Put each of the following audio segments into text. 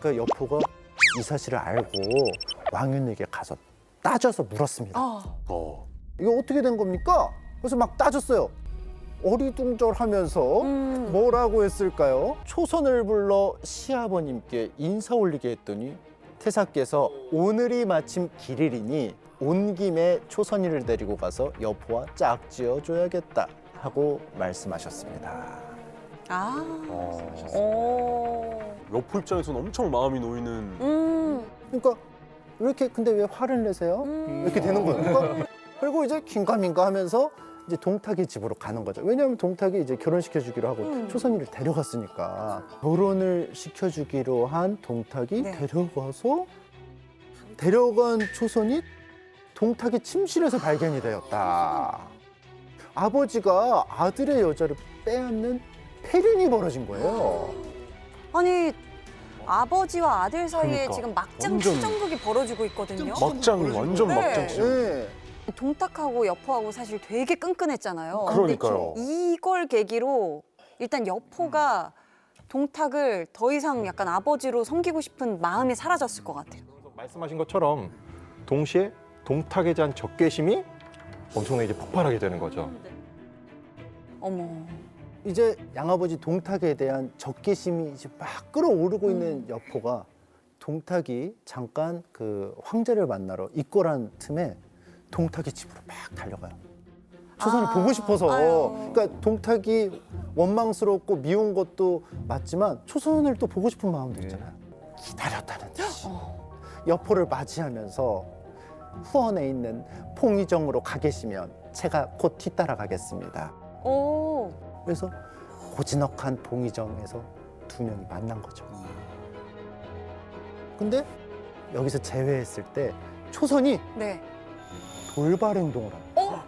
그러니까 여포가 이 사실을 알고 왕윤에게 가서 따져서 물었습니다. 이거 어떻게 된 겁니까? 그래서 막 따졌어요. 어리둥절하면서 뭐라고 했을까요? 초선을 불러 시아버님께 인사 올리게 했더니 태사께서 오늘이 마침 길일이니 온 김에 초선이를 데리고 가서 여포와 짝지어 줘야겠다 하고 말씀하셨습니다. 여포 입장에서는 엄청 마음이 놓이는. 그러니까 왜 이렇게 근데 왜 화를 내세요? 이렇게 되는 거예요. 그러니까 그리고 이제 긴가민가 하면서 이제 동탁의 집으로 가는 거죠. 왜냐하면 동탁이 이제 결혼시켜주기로 하고 초선이를 데려갔으니까 결혼을 시켜주기로 한 동탁이 데려가서 데려간 초선이 동탁의 침실에서 발견이 되었다. 아버지가 아들의 여자를 빼앗는 폐륜이 벌어진 거예요. 아니 아버지와 아들 사이에 그러니까. 지금 막장 완전- 치정극이 벌어지고 있거든요. 막장, 완전 네. 막장이죠. 네. 동탁하고 여포하고 사실 되게 끈끈했잖아요. 그러니까요. 근데 이걸 계기로 일단 여포가 동탁을 더 이상 약간 아버지로 섬기고 싶은 마음이 사라졌을 것 같아요. 말씀하신 것처럼 동시에 동탁에 대한 적개심이 엄청나게 이제 폭발하게 되는 거죠. 어머. 이제 양아버지 동탁에 대한 적개심이 이제 막 끌어오르고 있는 여포가 동탁이 잠깐 그 황제를 만나러 입고란 틈에 동탁의 집으로 막 달려가요. 초선을 보고 싶어서. 아유. 그러니까 동탁이 원망스럽고 미운 것도 맞지만 초선을 또 보고 싶은 마음도 있잖아요. 기다렸다는 듯이 여포를 맞이하면서 후원에 있는 봉의정으로 가 계시면 제가 곧 뒤따라 가겠습니다. 오. 그래서 고즈넉한 봉의정에서 두 명이 만난 거죠. 근데 여기서 제외했을 때 초선이 네. 돌발 행동을 합니다.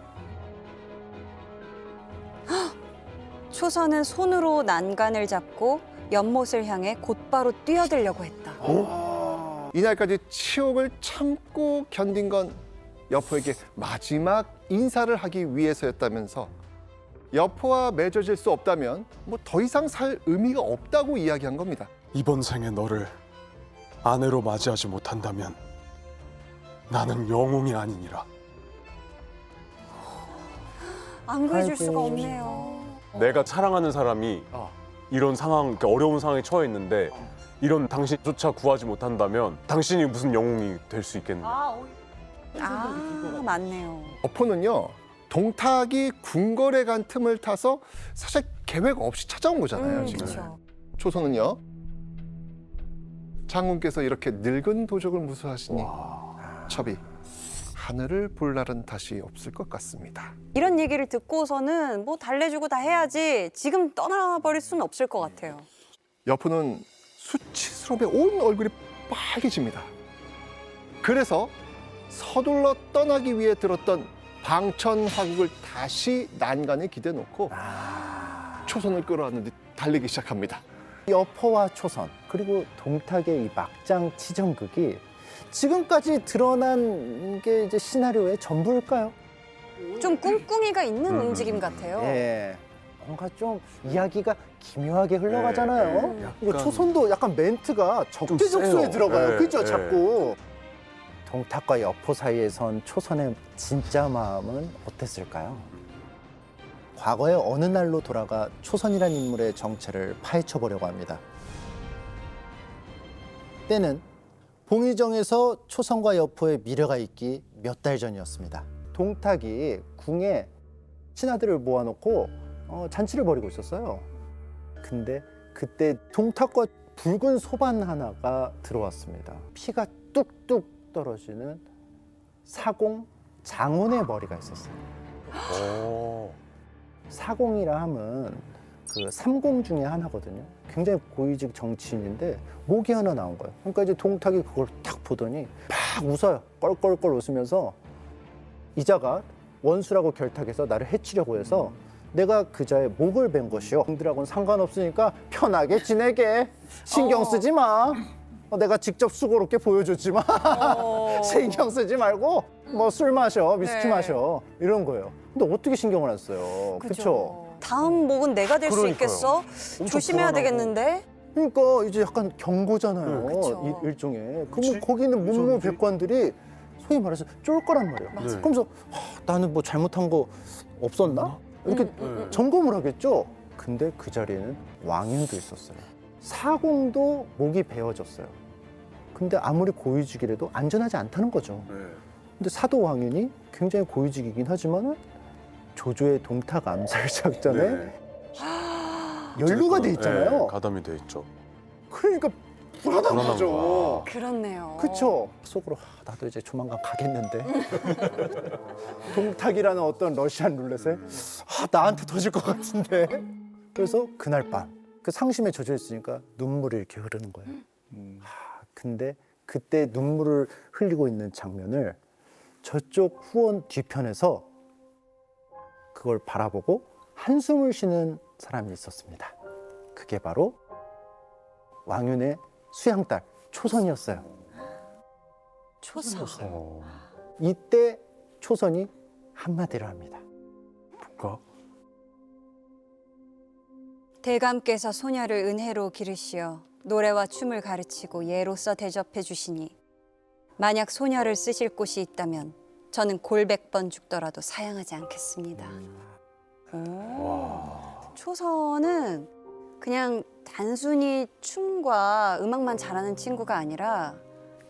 초선은 손으로 난간을 잡고 연못을 향해 곧바로 뛰어들려고 했다. 이날까지 치욕을 참고 견딘 건 여포에게 마지막 인사를 하기 위해서였다면서 여포와 맺어질 수 없다면 뭐 더 이상 살 의미가 없다고 이야기한 겁니다. 이번 생에 너를 아내로 맞이하지 못한다면 나는 영웅이 아니니라. 안 구해줄 아이고. 수가 없네요. 내가 사랑하는 사람이 이런 상황, 이렇게 어려운 상황에 처해 있는데 이런 당신조차 구하지 못한다면 당신이 무슨 영웅이 될 수 있겠느냐. 맞네요. 여포는요, 동탁이 궁궐에 간 틈을 타서 사실 계획 없이 찾아온 거잖아요, 지금. 그렇죠. 초선은요, 장군께서 이렇게 늙은 도적을 무수하시니 첩이 하늘을 볼 날은 다시 없을 것 같습니다. 이런 얘기를 듣고서는 뭐 달래주고 다 해야지 지금 떠나버릴 수는 없을 것 같아요. 여포는 수치스러움에 온 얼굴이 빨개집니다. 그래서 서둘러 떠나기 위해 들었던 방천화국을 다시 난간에 기대 놓고 초선을 끌어안는 듯 달리기 시작합니다. 여포와 초선 그리고 동탁의 이 막장 치정극이 지금까지 드러난 게 이제 시나리오의 전부일까요? 좀 꿍꿍이가 있는 움직임 같아요. 예. 뭔가 좀 이야기가 기묘하게 흘러가잖아요. 이거 약간- 초선도 약간 멘트가 세요. 적재적소에 들어가요. 예, 그죠? 예. 자꾸. 동탁과 여포 사이에 선 초선의 진짜 마음은 어땠을까요? 과거의 어느 날로 돌아가 초선이란 인물의 정체를 파헤쳐 보려고 합니다. 때는 봉의정에서 초선과 여포의 미래가 있기 몇 달 전이었습니다. 동탁이 궁에 신하들을 모아놓고 잔치를 벌이고 있었어요. 근데 그때 동탁과 붉은 소반 하나가 들어왔습니다. 피가 뚝뚝 떨어지는 사공 장운의 머리가 있었어요. 사공이라 함은 그 삼공 중에 하나거든요. 굉장히 고위직 정치인인데 목이 하나 나온 거예요. 그러니까 이제 동탁이 그걸 딱 보더니 막 웃어요. 껄껄껄 웃으면서 이자가 원수라고 결탁해서 나를 해치려고 해서 내가 그자의 목을 벤 것이요. 형들하고는 상관없으니까 편하게 지내게. 신경 쓰지 마. 내가 직접 수고롭게 보여줬지만 신경 쓰지 말고 뭐 술 마셔, 위스키 네. 마셔 이런 거예요. 근데 어떻게 신경을 안 써요? 그렇죠? 다음 목은 내가 될 수 그러니까요. 있겠어? 조심해야 불안하고. 되겠는데? 그러니까 이제 약간 경고잖아요. 그쵸. 일종의. 그치? 그럼 거기는 왜 저러지? 문무백관들이 소위 말해서 쫄 거란 말이에요. 맞아요. 그러면서 나는 뭐 잘못한 거 없었나? 이렇게 점검을 하겠죠. 근데 그 자리에는 왕윤도 있었어요. 사공도 목이 베어졌어요. 근데 아무리 고위직이라도 안전하지 않다는 거죠. 근데 사도 왕윤이 굉장히 고위직이긴 하지만은 조조의 동탁 암살 작전에 네. 연루가 돼 네, 있잖아요. 가담이 돼 있죠. 그러니까 불안한 불안한 거죠. 거야. 그렇네요. 그쵸? 속으로 나도 이제 조만간 가겠는데 동탁이라는 어떤 러시안 룰렛에 나한테 터질 것 같은데 그래서 그날 밤 그 상심에 젖어 있으니까 눈물이 이렇게 흐르는 거예요. 근데 그때 눈물을 흘리고 있는 장면을 저쪽 후원 뒤편에서 그걸 바라보고 한숨을 쉬는 사람이 있었습니다. 그게 바로 왕윤의 수양딸 초선이었어요. 초선. 이때 초선이 한마디를 합니다. 뭘까? 대감께서 소녀를 은혜로 기르시어 노래와 춤을 가르치고 예로서 대접해 주시니 만약 소녀를 쓰실 곳이 있다면 저는 골백번 죽더라도 사양하지 않겠습니다. 오. 초선은 그냥 단순히 춤과 음악만 잘하는 친구가 아니라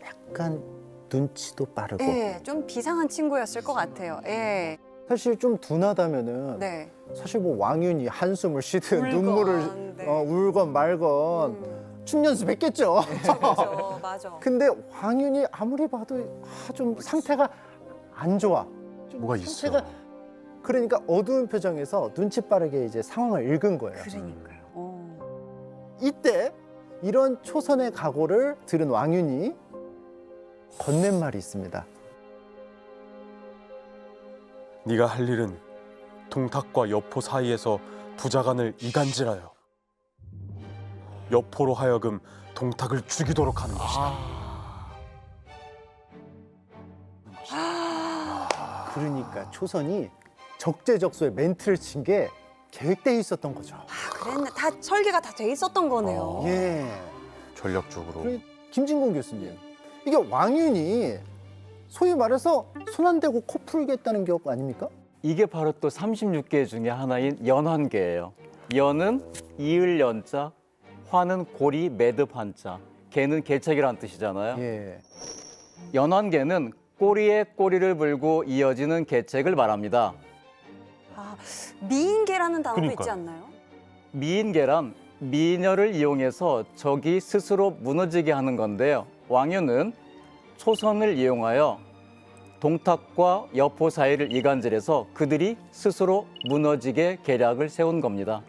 약간 눈치도 빠르고 예, 좀 비상한 친구였을 것 같아요. 예. 사실 좀 둔하다면은 네. 사실 뭐 왕윤이 한숨을 쉬든 울건, 눈물을 네. 울건 말건 춤 연습했겠죠. 그렇죠. 맞아. 근데 왕윤이 아무리 봐도 좀 상태가 안 좋아. 좀 뭐가 있어? 상태가 그러니까 어두운 표정에서 눈치 빠르게 이제 상황을 읽은 거예요. 그러니까요. 이때 이런 초선의 각오를 들은 왕윤이 건넨 말이 있습니다. 네가 할 일은 동탁과 여포 사이에서 부자간을 이간질하여 여포로 하여금 동탁을 죽이도록 하는 것이다. 그러니까 초선이 적재적소에 멘트를 친 게 계획되어 있었던 거죠. 그랬네. 다 설계가 다 돼 있었던 거네요. 예. 전략적으로. 그리고 김진공 교수님, 이게 왕윤이 소위 말해서 손 안 대고 코 풀겠다는 격 아닙니까? 이게 바로 또 36개 중에 하나인 연환계예요. 연은 이을 연자, 환은 고리 매듭 한자, 개는 개책이란 뜻이잖아요. 예. 연환계는 꼬리에 꼬리를 물고 이어지는 개책을 말합니다. 아, 미인계라는 단어도 그러니까요. 있지 않나요? 미인계란 미녀를 이용해서 적이 스스로 무너지게 하는 건데요. 왕윤은 초선을 이용하여 동탁과 여포 사이를 이간질해서 그들이 스스로 무너지게 계략을 세운 겁니다.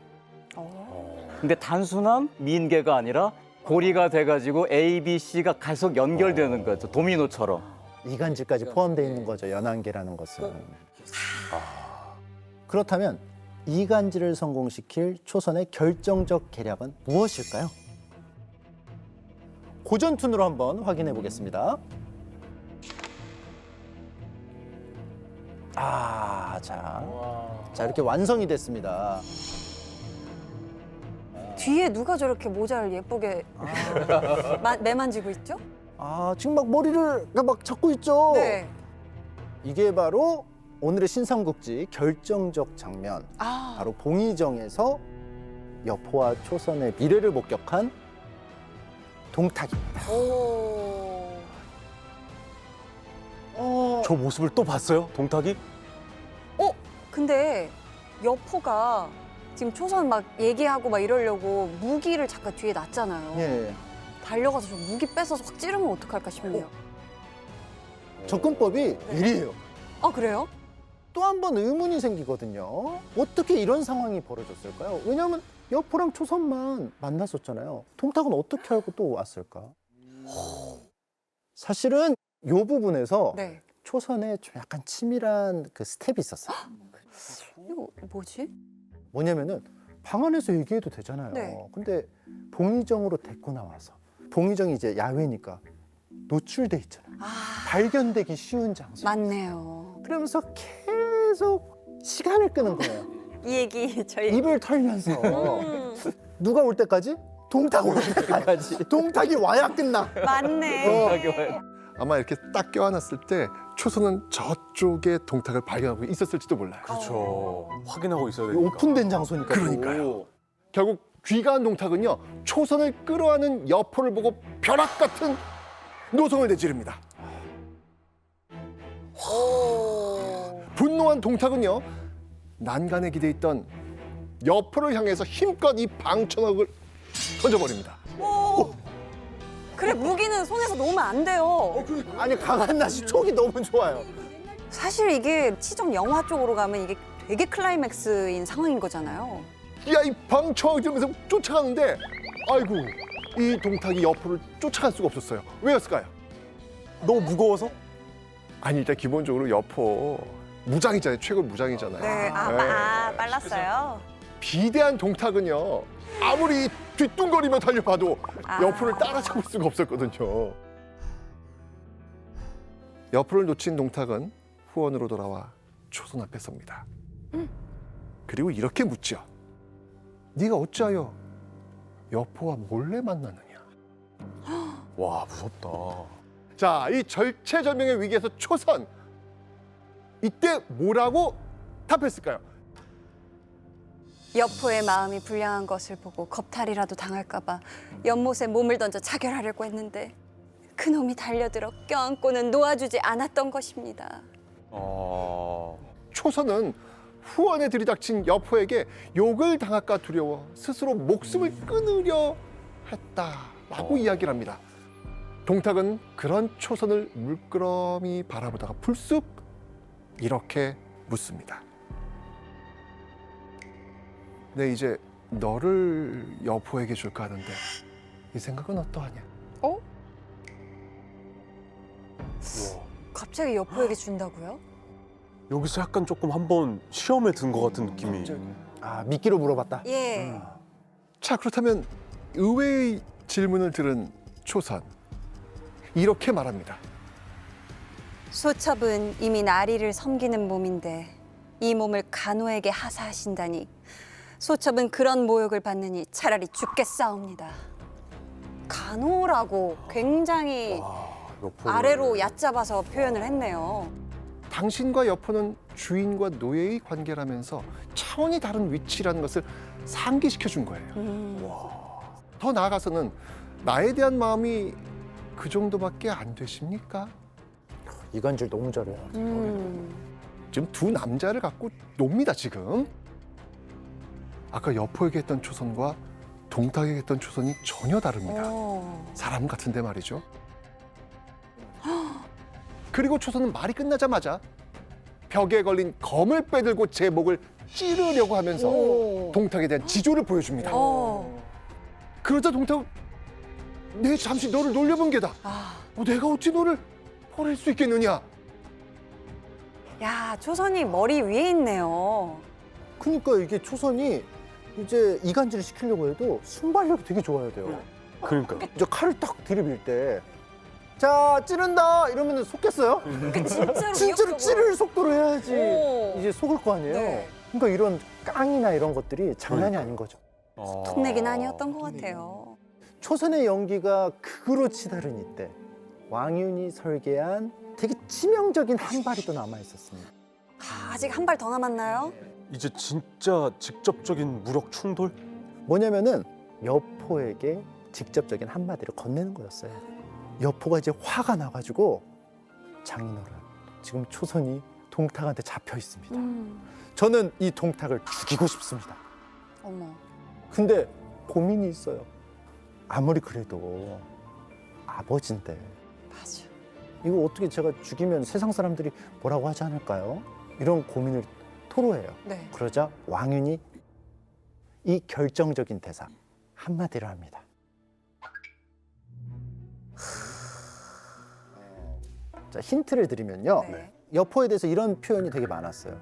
근데 단순한 미인계가 아니라 고리가 돼가지고 A, B, C가 계속 연결되는 거죠. 도미노처럼. 이간질까지 포함되어 있는 거죠. 연한계라는 것은. 그렇다면 이간질을 성공시킬 초선의 결정적 계략은 무엇일까요? 고전툰으로 한번 확인해 보겠습니다. 자 이렇게 완성이 됐습니다. 뒤에 누가 저렇게 모자를 예쁘게 매만지고 있죠? 지금 막 머리를 막 잡고 있죠. 네. 이게 바로 오늘의 신삼국지 결정적 장면. 바로 봉의정에서 여포와 초선의 미래를 목격한 동탁입니다. 오. 저 모습을 또 봤어요? 동탁이? 근데 여포가 지금 초선 막 얘기하고 막 이러려고 무기를 잠깐 뒤에 놨잖아요. 예. 달려가서 저 무기 뺏어서 확 찌르면 어떡할까 싶네요. 접근법이 이래요. 아, 그래요? 또 한 번 의문이 생기거든요. 어떻게 이런 상황이 벌어졌을까요? 왜냐하면 여포랑 초선만 만났었잖아요. 동탁은 어떻게 알고 또 왔을까? 사실은 이 부분에서 네. 초선에 좀 약간 치밀한 그 스텝이 있었어요. 이거 뭐지? 뭐냐면은 방 안에서 얘기해도 되잖아요. 네. 근데 봉의정으로 데리고 나와서 봉의정이 이제 야외니까 노출돼 있잖아요. 발견되기 쉬운 장소. 맞네요. 그러면서 계속 시간을 끄는 거예요. 이 얘기 저희 입을 털면서 누가 올 때까지? 동탁 오는 데까지. 동탁이 와야 끝나. 맞네. 아마 이렇게 딱 껴안았을 때 초선은 저쪽에 동탁을 발견하고 있었을지도 몰라요. 그렇죠. 확인하고 있어야 이 되니까. 오픈된 장소니까. 그러니까요. 결국 귀가한 동탁은요 초선을 끌어안은 여포를 보고 벼락 같은 노성을 내지릅니다. 분노한 동탁은요 난간에 기대있던 여포를 향해서 힘껏 이 방천억을 던져버립니다. 그래, 무기는 손에서 놓으면 안 돼요. 아니 강한 낫이 촉이 너무 좋아요. 사실 이게 치정 영화 쪽으로 가면 이게 되게 클라이맥스인 상황인 거잖아요. 야 이 방천억 들면서 쫓아가는데 아이고 이 동탁이 여포를 쫓아갈 수가 없었어요. 왜였을까요? 너무 무거워서? 아니 일단 기본적으로 여포 무장이잖아요. 최고 무장이잖아요. 네, 네. 빨랐어요. 비대한 동탁은요 아무리 뒤뚱거리며 달려봐도 아. 여포를 따라잡을 수가 없었거든요. 여포를 놓친 동탁은 후원으로 돌아와 초선 앞에 섭니다. 그리고 이렇게 묻죠. 네가 어찌하여 여포와 몰래 만나느냐. 와 무섭다. 자, 이 절체절명의 위기에서 초선 이때 뭐라고 답했을까요? 여포의 마음이 불량한 것을 보고 겁탈이라도 당할까 봐 연못에 몸을 던져 자결하려고 했는데 그놈이 달려들어 껴안고는 놓아주지 않았던 것입니다. 초선은 후원에 들이닥친 여포에게 욕을 당할까 두려워 스스로 목숨을 끊으려 했다라고 이야기를 합니다. 동탁은 그런 초선을 물끄러미 바라보다가 불쑥 이렇게 묻습니다. 네, 이제 너를 여포에게 줄까 하는데 이 생각은 어떠하냐? 갑자기 여포에게 준다고요? 여기서 약간 조금 한번 시험에 든 것 같은 느낌이. 아 미끼로 물어봤다. 예. 자, 그렇다면 의외의 질문을 들은 초선 이렇게 말합니다. 소첩은 이미 나리를 섬기는 몸인데 이 몸을 간호에게 하사하신다니 소첩은 그런 모욕을 받느니 차라리 죽겠사옵니다. 간호라고 굉장히 여포를. 아래로 얕잡아서 표현을 했네요. 당신과 여포는 주인과 노예의 관계라면서 차원이 다른 위치라는 것을 상기시켜 준 거예요. 더 나아가서는 나에 대한 마음이 그 정도밖에 안 되십니까? 이간질 너무 잘해요. 지금 두 남자를 갖고 놉니다, 지금. 아까 여포에게 했던 초선과 동탁에게 했던 초선이 전혀 다릅니다. 사람 같은데 말이죠. 그리고 초선은 말이 끝나자마자 벽에 걸린 검을 빼들고 제 목을 찌르려고 하면서 동탁에 대한 지조를 보여줍니다. 그러자 동탁은 내 잠시 너를 놀려본 게다. 내가 어찌 너를 버릴 수 있겠느냐. 야, 초선이 머리 위에 있네요. 그러니까 이게 초선이 이제 이간질을 시키려고 해도 순발력이 되게 좋아야 돼요. 그러니까. 이제 칼을 딱 들이밀 때, 자 찌른다 이러면 속겠어요? 그러니까 진짜로 진짜로 찌를 속도로 해야지 오. 이제 속을 거 아니에요. 네. 그러니까 이런 깡이나 이런 것들이 장난이 아닌 거죠. 톤내기는 아니었던 것 같아요. 초선의 연기가 극으로 치달은 이때 왕윤이 설계한 되게 치명적인 한 발이 또 남아 있었습니다. 아직 한 발 더 남았나요? 이제 진짜 직접적인 무력 충돌? 뭐냐면은 여포에게 직접적인 한마디를 건네는 거였어요. 여포가 이제 화가 나가지고 장인어른 지금 초선이 동탁한테 잡혀 있습니다. 저는 이 동탁을 죽이고 싶습니다. 어머. 근데 고민이 있어요. 아무리 그래도 아버지인데 맞아. 이거 어떻게 제가 죽이면 세상 사람들이 뭐라고 하지 않을까요? 이런 고민을 토로해요. 네. 그러자 왕윤이 이 결정적인 대사 한마디를 합니다. 자, 힌트를 드리면요. 네. 여포에 대해서 이런 표현이 되게 많았어요.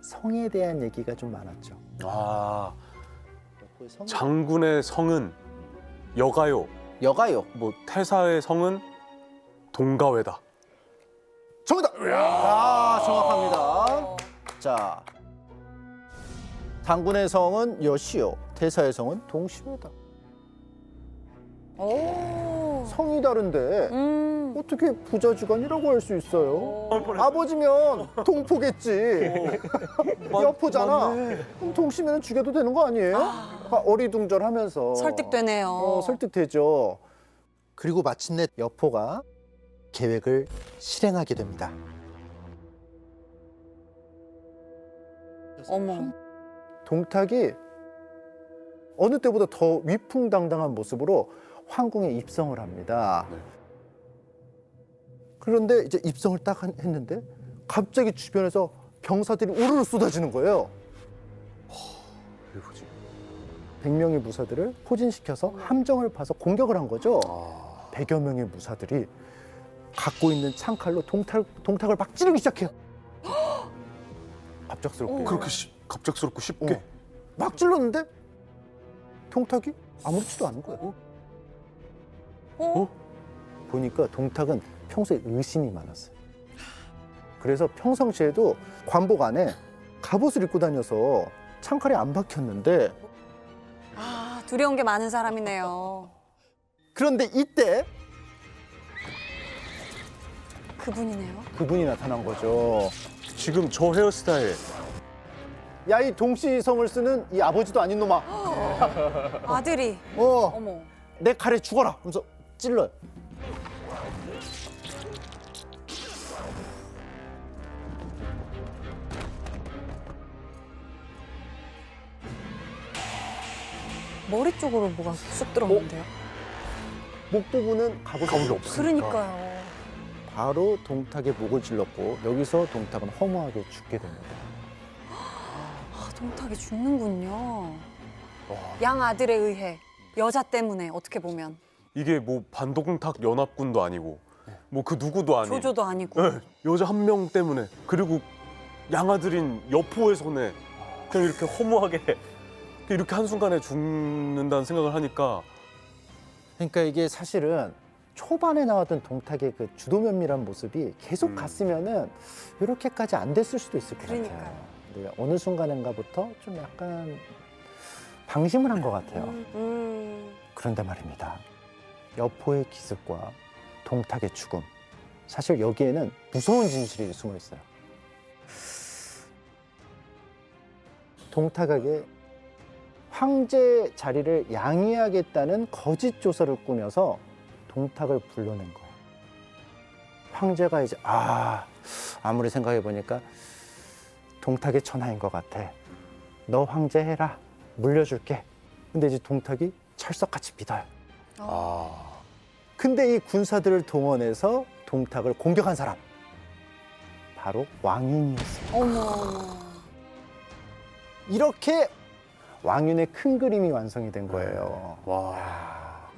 성에 대한 얘기가 좀 많았죠. 아, 여포의 성... 장군의 성은 여가요. 여가요. 뭐 태사의 성은 동가회다. 정답! 아, 정확합니다. 자, 장군의 성은 여시오, 태사의 성은 동시오다. 오. 성이 다른데 어떻게 부자지간이라고 할 수 있어요? 아버지면 동포겠지. 여포잖아. 그럼 동시면 죽여도 되는 거 아니에요? 어리둥절하면서 설득되네요. 설득되죠. 그리고 마침내 여포가 계획을 실행하게 됩니다. 어머. 동탁이 어느 때보다 더 위풍당당한 모습으로 황궁에 입성을 합니다. 네. 그런데 이제 입성을 딱 했는데 갑자기 주변에서 병사들이 우르르 쏟아지는 거예요. 이게 뭐지? 100명의 무사들을 포진시켜서 함정을 파서 공격을 한 거죠. 100여 명의 무사들이 갖고 있는 창칼로 동탁을 막 찌르기 시작해요. 갑작스럽게. 그렇게 갑작스럽고 쉽게? 막 찔렀는데 동탁이 아무렇지도 않은 거예요. 보니까 동탁은 평소에 의심이 많았어요. 그래서 평상시에도 관복 안에 갑옷을 입고 다녀서 창칼이 안 박혔는데 아, 두려운 게 많은 사람이네요. 그런데 이때 그분이네요. 그분이 나타난 거죠. 지금 저 헤어스타일 야, 이 동시성을 쓰는 이 아버지도 아닌 놈아. 아들이. 어, 어머. 내 칼에 죽어라. 하면서 찔러요. 머리 쪽으로 뭐가 쑥 들어오는데요? 목 부분은 갑옷이 없어요. 그러니까요. 바로 동탁의 목을 찔렀고 여기서 동탁은 허무하게 죽게 됩니다. 아, 동탁이 죽는군요. 양 아들에 의해 여자 때문에 어떻게 보면 이게 뭐 반동탁 연합군도 아니고 뭐 그 누구도 아닌 조조도 아니고. 네, 여자 한 명 때문에 그리고 양아들인 여포의 손에 그냥 이렇게 허무하게 이렇게 한순간에 죽는다는 생각을 하니까 그러니까 이게 사실은 초반에 나왔던 동탁의 그 주도 면밀한 모습이 계속 갔으면은 이렇게까지 안 됐을 수도 있을 것 같아요. 그러니까요. 근데 어느 순간인가부터 좀 약간 방심을 한 것 같아요. 그런데 말입니다. 여포의 기습과 동탁의 죽음. 사실 여기에는 무서운 진실이 숨어 있어요. 동탁에게 황제 자리를 양해하겠다는 거짓 조서를 꾸며서 동탁을 불러낸 거예요. 황제가 이제 아무리 생각해 보니까 동탁의 천하인 것 같아. 너 황제 해라. 물려줄게. 근데 이제 동탁이 철석같이 믿어요. 근데 이 군사들을 동원해서 동탁을 공격한 사람 바로 왕윤이었어요. 어머. 이렇게 왕윤의 큰 그림이 완성이 된 거예요.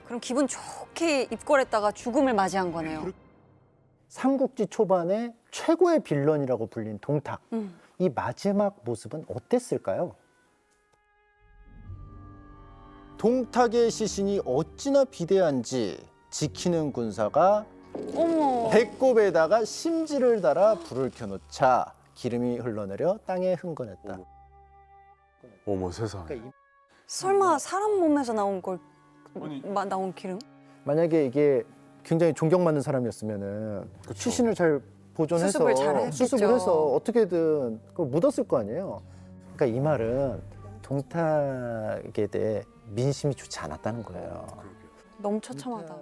그럼 기분 좋게 입궐했다가 죽음을 맞이한 거네요. 삼국지 초반에 최고의 빌런이라고 불린 동탁. 이 마지막 모습은 어땠을까요? 동탁의 시신이 어찌나 비대한지 지키는 군사가 어머. 배꼽에다가 심지를 달아 불을 켜놓자 기름이 흘러내려 땅에 흥건했다. 어머 세상에. 그러니까 설마 사람 몸에서 나온 걸 아니. 나온 기름? 만약에 이게 굉장히 존경받는 사람이었으면은 그쵸. 시신을 잘 보존해서 수습을 잘 했겠죠. 수습을 해서 어떻게든 그걸 묻었을 거 아니에요. 그러니까 이 말은 동탁에 대해 민심이 좋지 않았다는 거예요. 너무 처참하다.